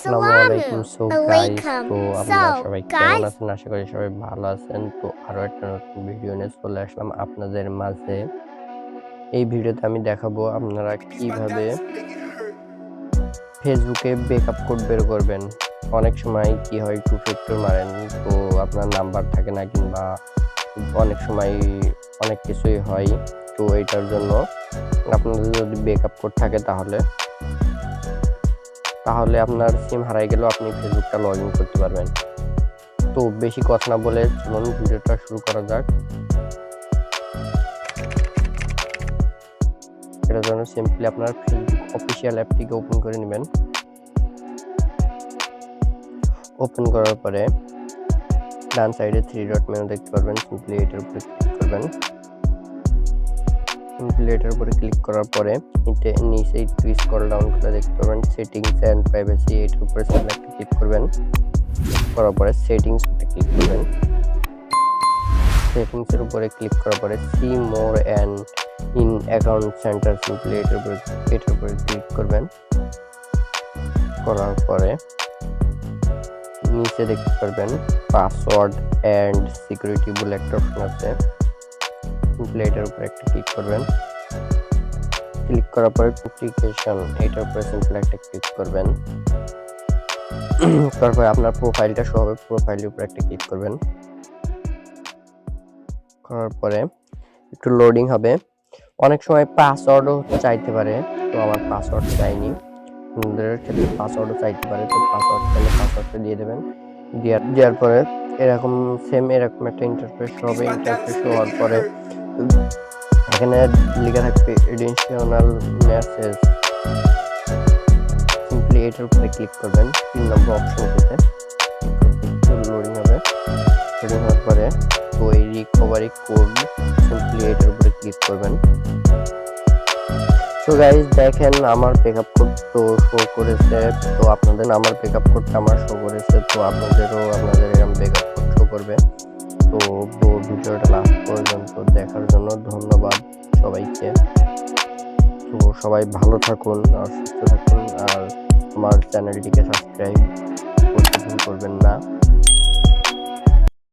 আসসালামু আলাইকুম। So guys, তো আপনারা সবাই কেমন আছেন? আশা করি সবাই ভালো আছেন। তো আরো একটা নতুন ভিডিও নিয়ে চলে আসলাম আপনাদের মাঝে। এই ভিডিওতে আমি দেখাবো আপনারা কিভাবে ফেসবুকে ব্যাকআপ কোড বের করবেন। অনেক সময় কি হয়, টু ফ্যাক্টর মারেন, তো আপনার নাম্বার থাকে না, কিংবা অনেক সময় অনেক কিছুই হয়। তো এটার জন্য আপনাদের যদি ব্যাকআপ কোড থাকে তাহলে আপনার সিম হারাই গেলেও আপনি ফেসবুকটা লগ ইন করতে পারবেন। তো বেশি কথা না বলে চলুন ভিডিওটা শুরু করা যাক। এটার জন্য সিম্পলি আপনার ফেসবুক অফিসিয়াল অ্যাপটিকে ওপেন করে নেবেন। ওপেন করার পরে ডান সাইডে 3 ডট মেনু দেখতে পারবেন, সিম্পলি এটার উপরে ক্লিক করবেন। এটার উপরে ক্লিক করার পরে নিচে একটু স্ক্রল ডাউন করে দেখতে পারবেন সেটিংস এন্ড প্রাইভেসি, এটার উপরে সিলেক্ট ক্লিক করবেন। করার পরে সেটিংস ক্লিক করবেন। সেটিংস এর উপরে ক্লিক করার পরে see more and in account centre, simply এটার উপরে ক্লিক করবেন। করার পরে নিচে দেখতে পারবেন পাসওয়ার্ড এন্ড সিকিউরিটি বলে একটা অপশন আছে, সিম্পলি এটার উপরে একটা ক্লিক করবেন। ক্লিক করার পরে নোটিফিকেশন, এটার উপরে সিম্পলি একটা ক্লিক করবেন। তারপরে আপনার প্রোফাইলটা শো হবে, প্রোফাইলের উপরে একটা ক্লিক করবেন। করার পরে একটু লোডিং হবে, অনেক সময় পাসওয়ার্ডও চাইতে পারে, তো আমার পাসওয়ার্ড চাইনি। আপনাদের ক্ষেত্রে পাসওয়ার্ডও চাইতে পারে, তো পাসওয়ার্ড চাইলে পাসওয়ার্ডটা দিয়ে দেবেন। দেওয়ার পরে এরকম একটা ইন্টারফেস হবে। ইন্টারফেস হওয়ার পরে এখানে লেখা থাকবে এডিশনাল মেসেজ, সিম্পলি এটার উপরে ক্লিক করবেন 3 নম্বর অপশন থেকে। লোডিং হবে, লোডিং হওয়ার পরে তো এই রিকভারি কোড, সিম্পলি এটার উপরে ক্লিক করবেন। তো গাইস দেখেন আমার ব্যাকআপ কোড তো শো করেছে, তো আপনাদের আমার ব্যাকআপ কোডটা আমার শো করেছে, তো আপনাদের এরকম ব্যাকআপ কোড শো করবে। তো ভিডিওটা লাস্ট পর্যন্ত দেখার জন্য ধন্যবাদ সবাইকে। তো সবাই ভালো থাকুন আর সুস্থ থাকুন, আর আমার চ্যানেলটিকে সাবস্ক্রাইব করতে ভুল করবেন না।